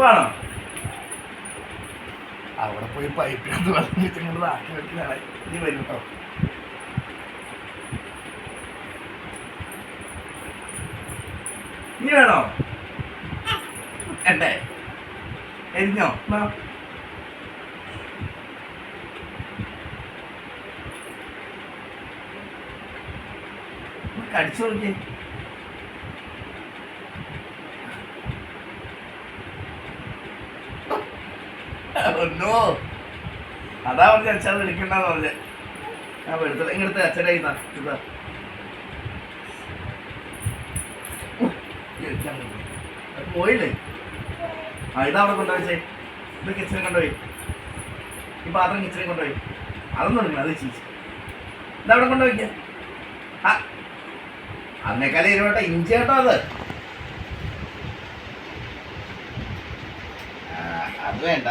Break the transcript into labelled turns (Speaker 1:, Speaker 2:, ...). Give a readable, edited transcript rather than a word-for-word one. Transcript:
Speaker 1: പോവാണോ? അവിടെ പോയി പൈപ്പിനകത്ത് വെള്ളം വെച്ചിങ്ങോട്ട് ആക്കി വെക്കുന്നതാണ്. ഇനി വരും കേട്ടോ. ഇനി വേണോ? എണ്ടേ എരിഞ്ഞോ? കടിച്ചു നോക്കി. ഒന്നോ അതാ പറഞ്ഞ അച്ഛൻ വിളിക്കണ്ടെന്ന് പറഞ്ഞ. ഞാൻ എടുത്ത ഇങ്ങടുത്ത് അച്ഛൻ്റെ ഇതാ പോയില്ലേ? ആ ഇതാ അവിടെ കൊണ്ടുപോയിച്ചേ. ഇത് കിച്ചനെ കൊണ്ടുപോയി. ഈ പാത്രം കിച്ചനെ കൊണ്ടുപോയി. അതൊന്നും എടുക്കണം, അത് ചീച്ച് ഇതവിടെ കൊണ്ടുപോയിക്ക. ആ അതിനേക്കാളും ഇരുവട്ടെ ഇഞ്ചി കേട്ടോ. അത് വേണ്ട.